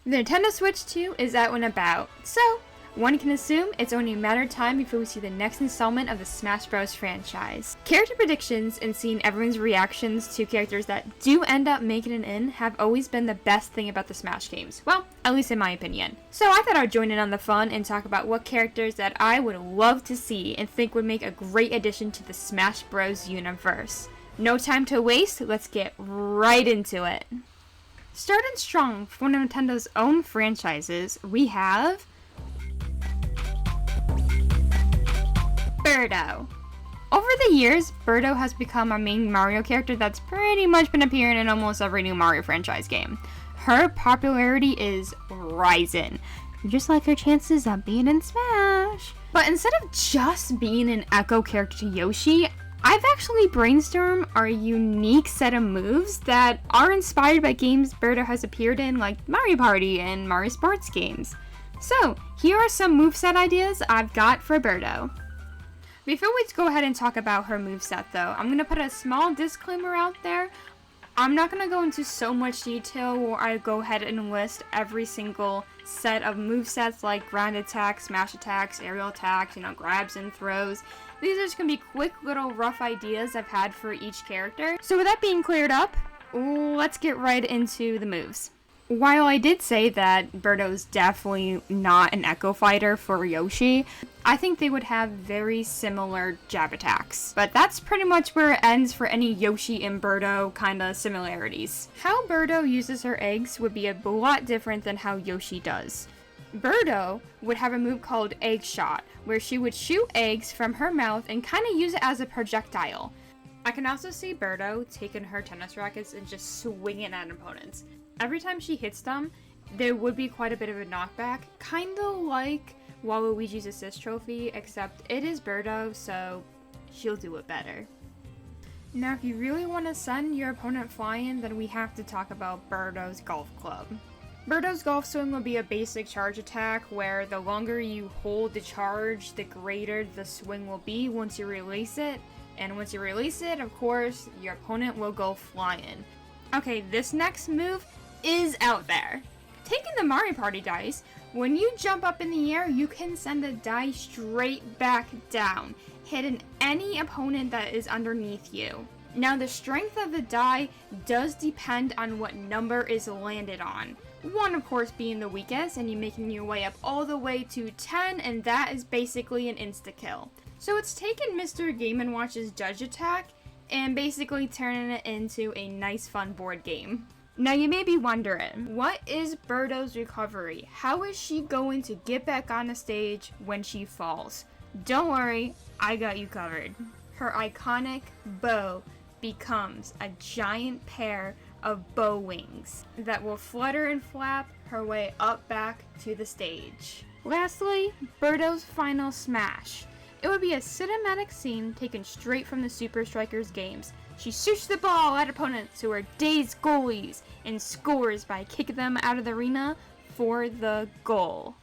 The Nintendo Switch 2 is out and about, so one can assume it's only a matter of time before we see the next installment of the Smash Bros. Franchise. Character predictions and seeing everyone's reactions to characters that do end up making it in have always been the best thing about the Smash games. Well, at least in my opinion. So I thought I'd join in on the fun and talk about what characters that I would love to see and think would make a great addition to the Smash Bros. Universe. No time to waste, let's get right into it. Starting strong for one of Nintendo's own franchises, we have Birdo. Over the years, Birdo has become a main Mario character that's pretty much been appearing in almost every new Mario franchise game. Her popularity is rising, just like her chances of being in Smash. But instead of just being an echo character to Yoshi, I've actually brainstormed a unique set of moves that are inspired by games Birdo has appeared in, like Mario Party and Mario Sports games. So, here are some moveset ideas I've got for Birdo. Before we go ahead and talk about her moveset though, I'm going to put a small disclaimer out there. I'm not going to go into so much detail where I go ahead and list every single set of movesets like ground attacks, smash attacks, aerial attacks, grabs and throws. These are just going to be quick little rough ideas I've had for each character. So with that being cleared up, let's get right into the moves. While I did say that Birdo's definitely not an echo fighter for Yoshi, I think they would have very similar jab attacks. But that's pretty much where it ends for any Yoshi and Birdo kind of similarities. How Birdo uses her eggs would be a lot different than how Yoshi does. Birdo would have a move called Egg Shot, where she would shoot eggs from her mouth and kind of use it as a projectile. I can also see Birdo taking her tennis rackets and just swinging at opponents. Every time she hits them, there would be quite a bit of a knockback, kind of like Waluigi's assist trophy, except it is Birdo, so she'll do it better. Now, if you really want to send your opponent flying, then we have to talk about Birdo's Golf Club. Birdo's Golf Swing will be a basic charge attack where the longer you hold the charge, the greater the swing will be once you release it. And once you release it, of course, your opponent will go flying. Okay, this next move is out there. Taking the Mario Party dice, when you jump up in the air, you can send a die straight back down, hitting any opponent that is underneath you. Now, the strength of the die does depend on what number is landed on. 1, of course, being the weakest, and you making your way up all the way to 10, and that is basically an insta-kill. So it's taken Mr. Game & Watch's Judge Attack and basically turning it into a nice fun board game. Now you may be wondering, what is Birdo's recovery? How is she going to get back on the stage when she falls? Don't worry, I got you covered. Her iconic bow becomes a giant pair of bow wings that will flutter and flap her way up back to the stage. Lastly, Birdo's final smash. It would be a cinematic scene taken straight from the Super Strikers games. She shoots the ball at opponents who are dazed goalies and scores by kicking them out of the arena for the goal.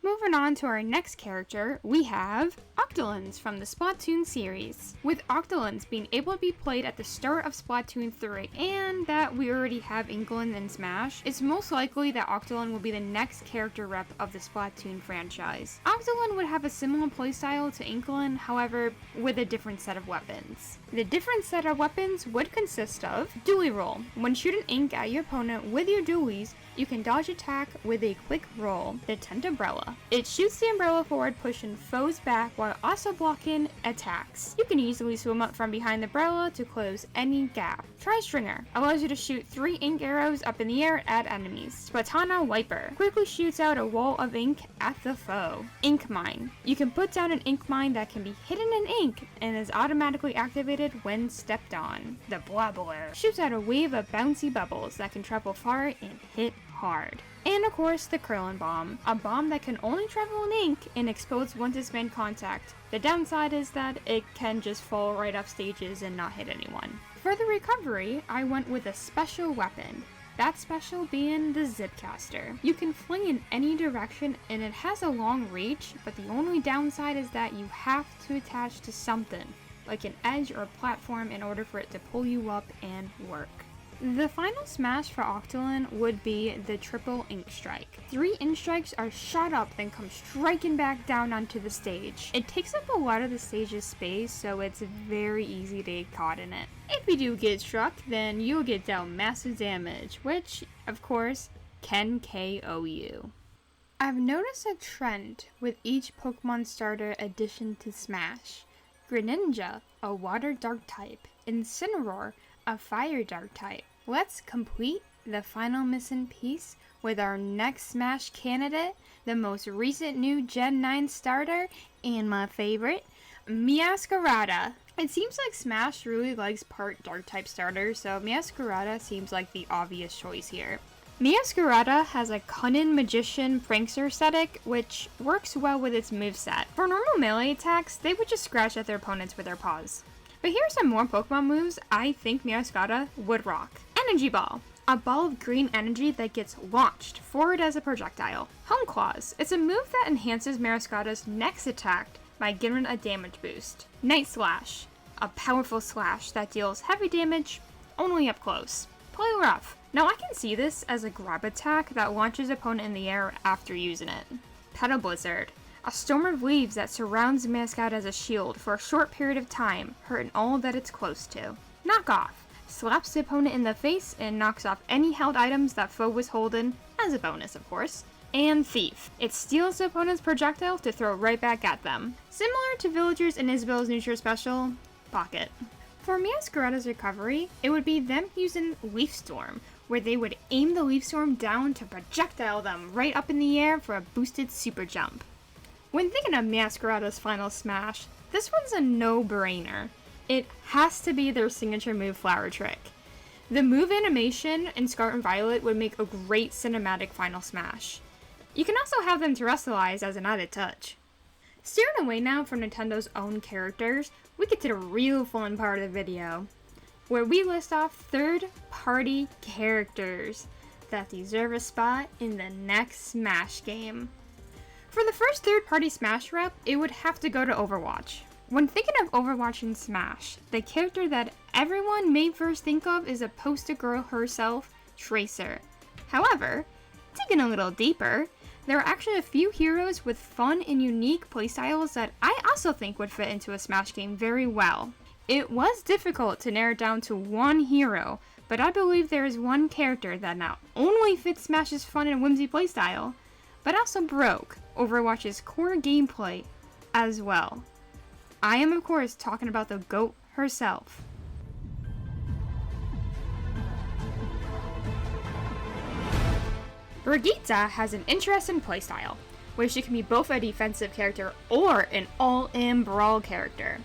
Moving on to our next character, we have Octolings from the Splatoon series. With Octolings being able to be played at the start of Splatoon 3, and that we already have Inkling in Smash, it's most likely that Octoling will be the next character rep of the Splatoon franchise. Octoling would have a similar playstyle to Inkling, however, with a different set of weapons. The different set of weapons would consist of Dually Roll. When shooting ink at your opponent with your dualies, you can dodge attack with a quick roll, the Tent Umbrella. It shoots the umbrella forward, pushing foes back while also blocking attacks. You can easily swim up from behind the umbrella to close any gap. Tri-Stringer allows you to shoot 3 ink arrows up in the air at enemies. Splatana Wiper quickly shoots out a wall of ink at the foe. Ink Mine. You can put down an ink mine that can be hidden in ink and is automatically activated when stepped on. The Blobbler shoots out a wave of bouncy bubbles that can travel far and hit hard. And of course, the Krillin Bomb, a bomb that can only travel in ink and explodes once it's made contact. The downside is that it can just fall right off stages and not hit anyone. For the recovery, I went with a special weapon. That special being the Zipcaster. You can fling in any direction and it has a long reach, but the only downside is that you have to attach to something, like an edge or a platform, in order for it to pull you up and work. The final smash for Octoling would be the triple ink strike. 3 ink strikes are shot up then come striking back down onto the stage. It takes up a lot of the stage's space, so it's very easy to get caught in it. If you do get struck, then you'll get dealt massive damage, which, of course, can KO you. I've noticed a trend with each Pokemon starter addition to Smash. Greninja, a water dark type, Incineroar, a fire dark type. Let's complete the final missing piece with our next Smash candidate, the most recent new Gen 9 starter, and my favorite, Meowscarada. It seems like Smash really likes part dark type starters, so Meowscarada seems like the obvious choice here. Meowscarada has a cunning magician prankster aesthetic, which works well with its moveset. For normal melee attacks, they would just scratch at their opponents with their paws. But here's some more Pokemon moves I think Meowscarada would rock. Energy Ball, a ball of green energy that gets launched forward as a projectile. Home Claws, it's a move that enhances Meowscarada's next attack by giving a damage boost. Night Slash, a powerful slash that deals heavy damage only up close. Play Rough. Now I can see this as a grab attack that launches opponent in the air after using it. Petal Blizzard, a storm of leaves that surrounds Meowscarada as a shield for a short period of time, hurting all that it's close to. Knock Off, slaps the opponent in the face and knocks off any held items that foe was holding, as a bonus of course. And Thief, it steals the opponent's projectile to throw right back at them. Similar to Villagers in Isabel's neutral special, Pocket. For Meowscarada's recovery, it would be them using Leaf Storm, where they would aim the Leaf Storm down to projectile them right up in the air for a boosted super jump. When thinking of Meowscarada's final smash, this one's a no-brainer. It has to be their signature move Flower Trick. The move animation in Scarlet and Violet would make a great cinematic final smash. You can also have them terrestrialize as an added touch. Steering away now from Nintendo's own characters, we get to the real fun part of the video, where we list off third-party characters that deserve a spot in the next Smash game. For the first third-party Smash rep, it would have to go to Overwatch. When thinking of Overwatch and Smash, the character that everyone may first think of is a poster girl herself, Tracer. However, digging a little deeper, there are actually a few heroes with fun and unique playstyles that I also think would fit into a Smash game very well. It was difficult to narrow it down to one hero, but I believe there is one character that not only fits Smash's fun and whimsy playstyle, but also broke Overwatch's core gameplay as well. I am of course talking about the GOAT herself. Brigitte has an interesting playstyle, where she can be both a defensive character or an all-in brawl character.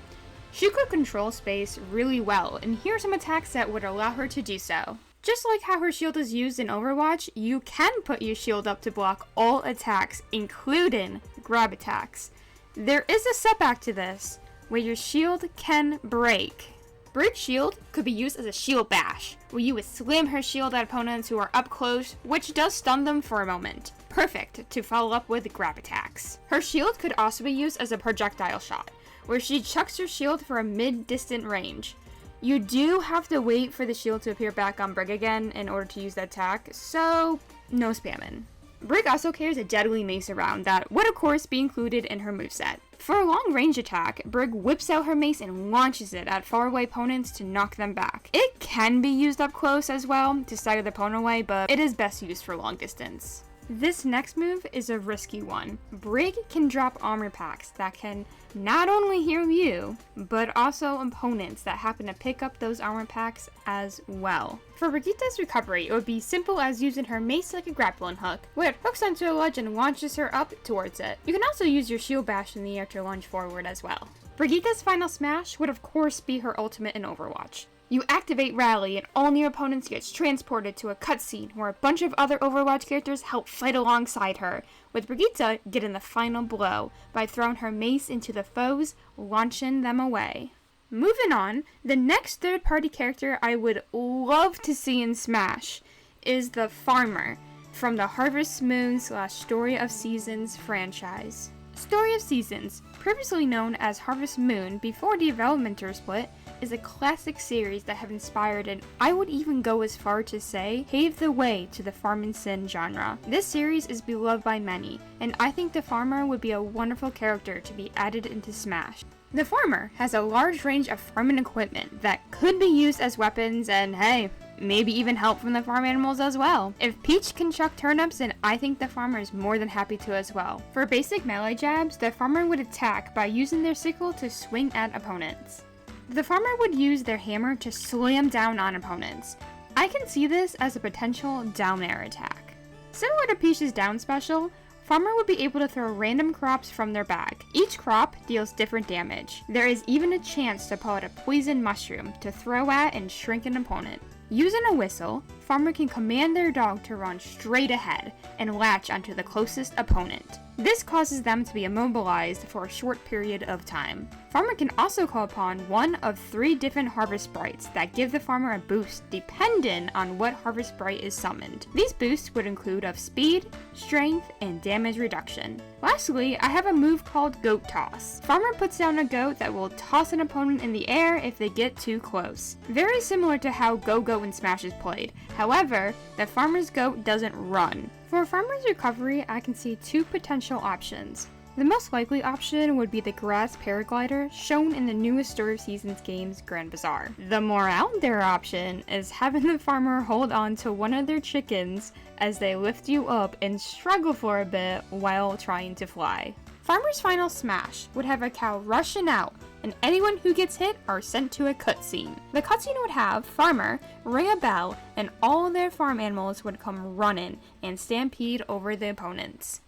She could control space really well, and here are some attacks that would allow her to do so. Just like how her shield is used in Overwatch, you can put your shield up to block all attacks, including grab attacks. There is a setback to this, where your shield can break. Brig's shield could be used as a shield bash, where you would slam her shield at opponents who are up close, which does stun them for a moment. Perfect to follow up with grab attacks. Her shield could also be used as a projectile shot, where she chucks her shield for a mid-distant range. You do have to wait for the shield to appear back on Brig again in order to use that attack, so no spamming. Brig also carries a deadly mace around that would of course be included in her moveset. For a long range attack, Brig whips out her mace and launches it at faraway opponents to knock them back. It can be used up close as well to stagger the opponent away, but it is best used for long distance. This next move is a risky one. Brig can drop armor packs that can not only heal you, but also opponents that happen to pick up those armor packs as well. For Brigitte's recovery, it would be simple as using her mace like a grappling hook, where it hooks onto a ledge and launches her up towards it. You can also use your shield bash in the air to launch forward as well. Brigitte's final smash would of course be her ultimate in Overwatch. You activate Rally and all near opponents gets transported to a cutscene where a bunch of other Overwatch characters help fight alongside her, with Brigitte getting the final blow by throwing her mace into the foes, launching them away. Moving on, the next third-party character I would love to see in Smash is the Farmer from the Harvest Moon / Story of Seasons franchise. Story of Seasons, previously known as Harvest Moon before the development split, is a classic series that have inspired, and I would even go as far to say, paved the way to the farm and sim genre. This series is beloved by many, and I think the farmer would be a wonderful character to be added into Smash. The farmer has a large range of farming equipment that could be used as weapons, and hey, maybe even help from the farm animals as well. If Peach can chuck turnips, then I think the farmer is more than happy to as well. For basic melee jabs, the farmer would attack by using their sickle to swing at opponents. The farmer would use their hammer to slam down on opponents. I can see this as a potential down air attack. Similar to Peach's down special, farmer would be able to throw random crops from their bag. Each crop deals different damage. There is even a chance to pull out a poison mushroom to throw at and shrink an opponent. Using a whistle, farmer can command their dog to run straight ahead and latch onto the closest opponent. This causes them to be immobilized for a short period of time. Farmer can also call upon one of 3 different harvest sprites that give the farmer a boost dependent on what harvest sprite is summoned. These boosts would include of speed, strength, and damage reduction. Lastly, I have a move called Goat Toss. Farmer puts down a goat that will toss an opponent in the air if they get too close. Very similar to how Go-Go in Smash is played. However, the farmer's goat doesn't run. For farmer's recovery, I can see 2 potential options. The most likely option would be the grass paraglider shown in the newest Story of Seasons game's Grand Bazaar. The more out there option is having the farmer hold on to one of their chickens as they lift you up and struggle for a bit while trying to fly. Farmer's final smash would have a cow rushing out, and anyone who gets hit are sent to a cutscene. The cutscene would have farmer ring a bell, and all their farm animals would come running and stampede over the opponents.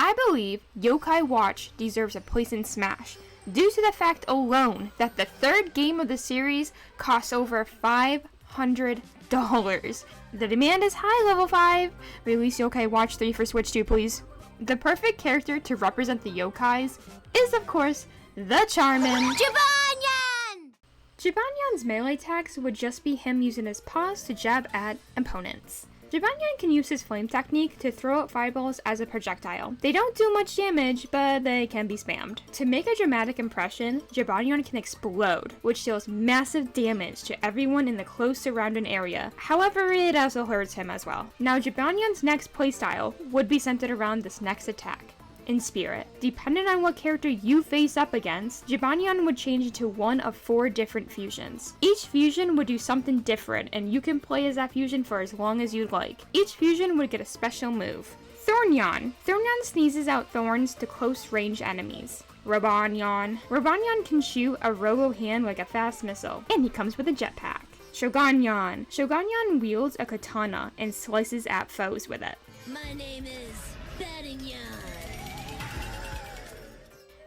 I believe Yokai Watch deserves a place in Smash, due to the fact alone that the 3rd game of the series costs over $500. The demand is high, level 5. Release Yokai Watch 3 for Switch 2, please. The perfect character to represent the yokais is, of course, the Charmin. Jibanyan! Jibanyan's melee attacks would just be him using his paws to jab at opponents. Jibanyan can use his flame technique to throw out fireballs as a projectile. They don't do much damage, but they can be spammed. To make a dramatic impression, Jibanyan can explode, which deals massive damage to everyone in the close surrounding area. However, it also hurts him as well. Now, Jibanyan's next playstyle would be centered around this next attack. In Spirit. Depending on what character you face up against, Jibanyan would change into one of 4 different fusions. Each fusion would do something different, and you can play as that fusion for as long as you'd like. Each fusion would get a special move. Thornyan. Thornyan sneezes out thorns to close range enemies. Rabanyan. Rabanyan can shoot a robo-hand like a fast missile, and he comes with a jetpack. Shoganyan. Shoganyan wields a katana and slices at foes with it. My name is Bettingyan.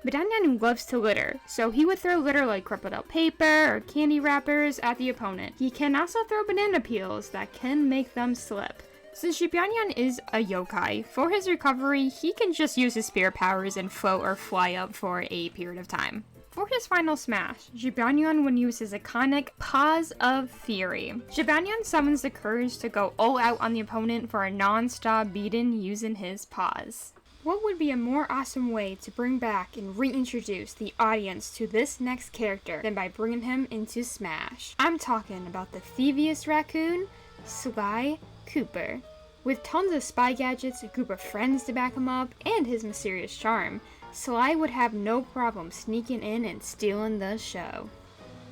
Bidanyan loves to litter, so he would throw litter like crumpled out paper or candy wrappers at the opponent. He can also throw banana peels that can make them slip. Since Jibanyan is a yokai, for his recovery, he can just use his spirit powers and float or fly up for a period of time. For his final smash, Jibanyan would use his iconic Paws of Fury. Jibanyan summons the courage to go all out on the opponent for a non-stop beating using his paws. What would be a more awesome way to bring back and reintroduce the audience to this next character than by bringing him into Smash? I'm talking about the thieviest raccoon, Sly Cooper. With tons of spy gadgets, a group of friends to back him up, and his mysterious charm, Sly would have no problem sneaking in and stealing the show.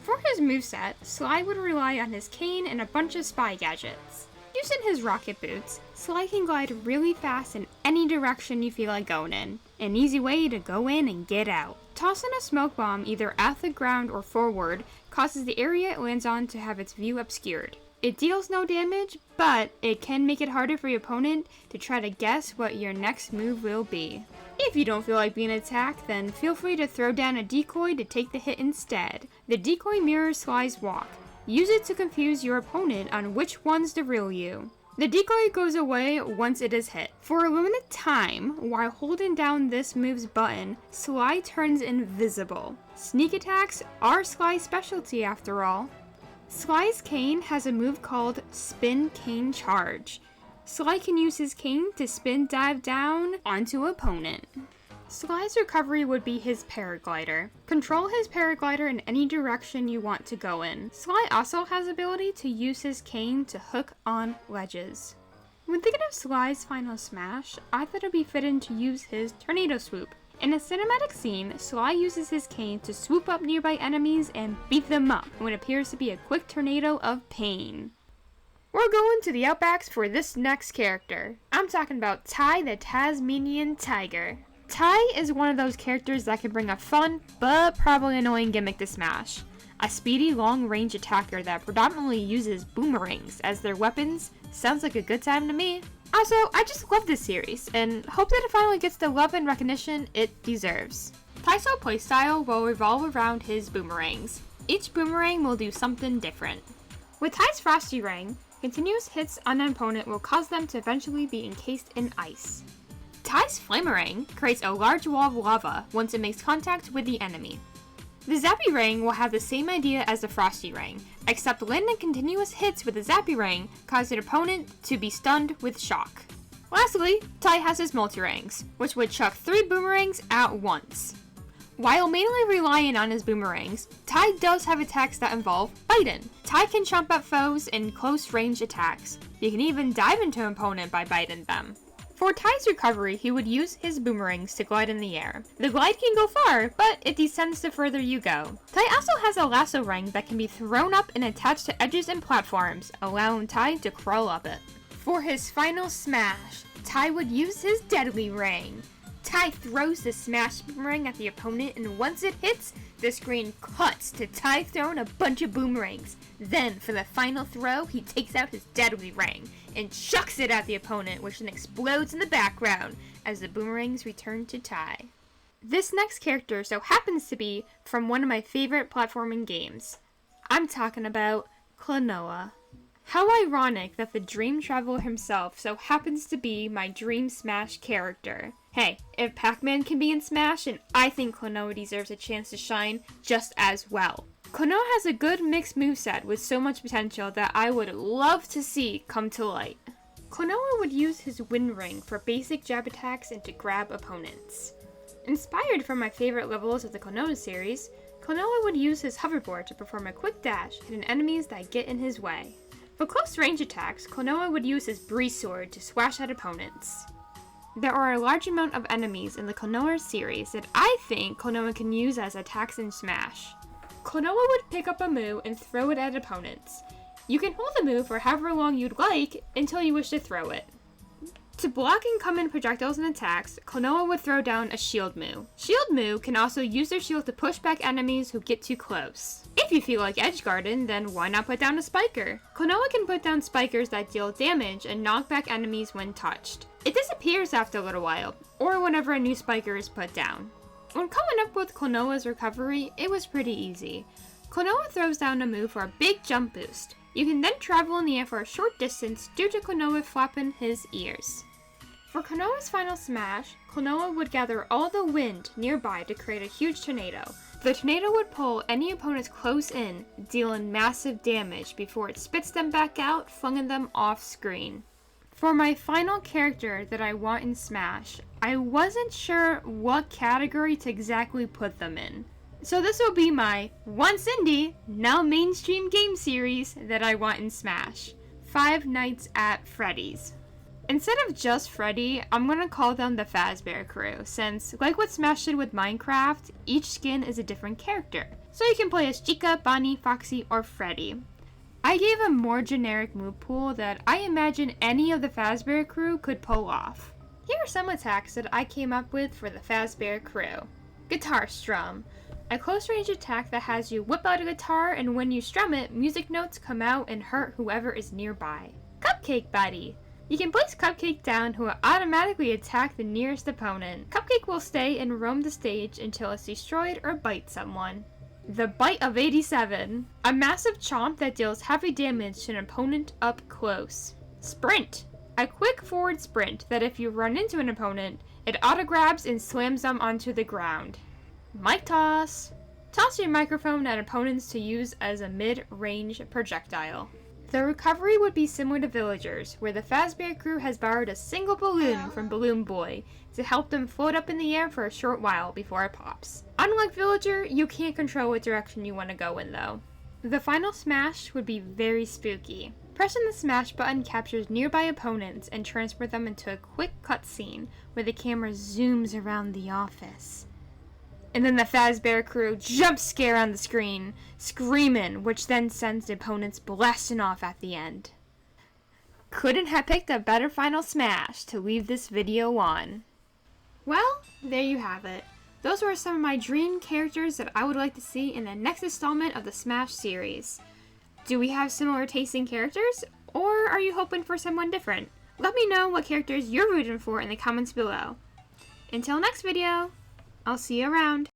For his moveset, Sly would rely on his cane and a bunch of spy gadgets. Using his rocket boots, Sly can glide really fast in any direction you feel like going in. An easy way to go in and get out. Tossing a smoke bomb either at the ground or forward causes the area it lands on to have its view obscured. It deals no damage, but it can make it harder for your opponent to try to guess what your next move will be. If you don't feel like being attacked, then feel free to throw down a decoy to take the hit instead. The decoy mirrors Sly's walk. Use it to confuse your opponent on which one's the real you. The decoy goes away once it is hit. For a limited time, while holding down this move's button, Sly turns invisible. Sneak attacks are Sly's specialty after all. Sly's cane has a move called Spin Cane Charge. Sly can use his cane to spin dive down onto an opponent. Sly's recovery would be his paraglider. Control his paraglider in any direction you want to go in. Sly also has the ability to use his cane to hook on ledges. When thinking of Sly's final smash, I thought it would be fitting to use his tornado swoop. In a cinematic scene, Sly uses his cane to swoop up nearby enemies and beat them up in what appears to be a quick tornado of pain. We're going to the Outbacks for this next character. I'm talking about Ty the Tasmanian Tiger. Ty is one of those characters that can bring a fun, but probably annoying gimmick to Smash. A speedy, long-range attacker that predominantly uses boomerangs as their weapons. Sounds like a good time to me. Also, I just love this series, and hope that it finally gets the love and recognition it deserves. Ty's whole playstyle will revolve around his boomerangs. Each boomerang will do something different. With Ty's Frosty Ring, continuous hits on an opponent will cause them to eventually be encased in ice. Ty's Flamerang creates a large wall of lava once it makes contact with the enemy. The Zappy Ring will have the same idea as the Frosty Ring, except landing continuous hits with the Zappy Ring cause an opponent to be stunned with shock. Lastly, Ty has his Multi-Rangs, which would chuck 3 boomerangs at once. While mainly relying on his boomerangs, Ty does have attacks that involve biting. Ty can chomp at foes in close range attacks. You can even dive into an opponent by biting them. For Ty's recovery, he would use his boomerangs to glide in the air. The glide can go far, but it descends the further you go. Ty also has a lasso ring that can be thrown up and attached to edges and platforms, allowing Ty to crawl up it. For his final smash, Ty would use his deadly ring. Ty throws the smash boomerang at the opponent, and once it hits, the screen cuts to Ty throwing a bunch of boomerangs. Then, for the final throw, he takes out his deadly ring and chucks it at the opponent, which then explodes in the background as the boomerangs return to Ty. This next character so happens to be from one of my favorite platforming games. I'm talking about Klonoa. How ironic that the Dream Traveler himself so happens to be my Dream Smash character. Hey, if Pac-Man can be in Smash, and I think Klonoa deserves a chance to shine just as well. Klonoa has a good mixed moveset with so much potential that I would love to see come to light. Klonoa would use his Wind Ring for basic jab attacks and to grab opponents. Inspired from my favorite levels of the Klonoa series, Klonoa would use his hoverboard to perform a quick dash, hitting enemies that get in his way. For close range attacks, Klonoa would use his Breeze Sword to swash at opponents. There are a large amount of enemies in the Klonoa series that I think Klonoa can use as attacks in Smash. Klonoa would pick up a move and throw it at opponents. You can hold the move for however long you'd like until you wish to throw it. To block incoming projectiles and attacks, Klonoa would throw down a Shield Moo. Shield Moo can also use their shield to push back enemies who get too close. If you feel like Edgeguarding, then why not put down a Spiker? Klonoa can put down spikers that deal damage and knock back enemies when touched. It disappears after a little while, or whenever a new spiker is put down. When coming up with Klonoa's recovery, it was pretty easy. Klonoa throws down a move for a big jump boost. You can then travel in the air for a short distance due to Klonoa flapping his ears. For Klonoa's final smash, Klonoa would gather all the wind nearby to create a huge tornado. The tornado would pull any opponents close in, dealing massive damage before it spits them back out, flinging them off screen. For my final character that I want in Smash, I wasn't sure what category to exactly put them in. So this will be my once indie, now mainstream game series that I want in Smash. Five Nights at Freddy's. Instead of just Freddy, I'm gonna call them the Fazbear Crew, since, like what Smash did with Minecraft, each skin is a different character. So you can play as Chica, Bonnie, Foxy, or Freddy. I gave a more generic move pool that I imagine any of the Fazbear Crew could pull off. Here are some attacks that I came up with for the Fazbear Crew. Guitar Strum. A close range attack that has you whip out a guitar, and when you strum it, music notes come out and hurt whoever is nearby. Cupcake Buddy. You can place Cupcake down, who will automatically attack the nearest opponent. Cupcake will stay and roam the stage until it's destroyed or bites someone. The Bite of 87. A massive chomp that deals heavy damage to an opponent up close. Sprint. A quick forward sprint that if you run into an opponent, it auto-grabs and slams them onto the ground. Mic Toss. Toss your microphone at opponents to use as a mid-range projectile. The recovery would be similar to Villagers, where the Fazbear Crew has borrowed a single balloon from Balloon Boy to help them float up in the air for a short while before it pops. Unlike Villager, you can't control what direction you want to go in though. The final smash would be very spooky. Pressing the smash button captures nearby opponents and transports them into a quick cutscene where the camera zooms around the office. And then the Fazbear Crew jump scare on the screen, screaming, which then sends the opponents blasting off at the end. Couldn't have picked a better final smash to leave this video on. Well, there you have it. Those were some of my dream characters that I would like to see in the next installment of the Smash series. Do we have similar tasting characters, or are you hoping for someone different? Let me know what characters you're rooting for in the comments below. Until next video, I'll see you around.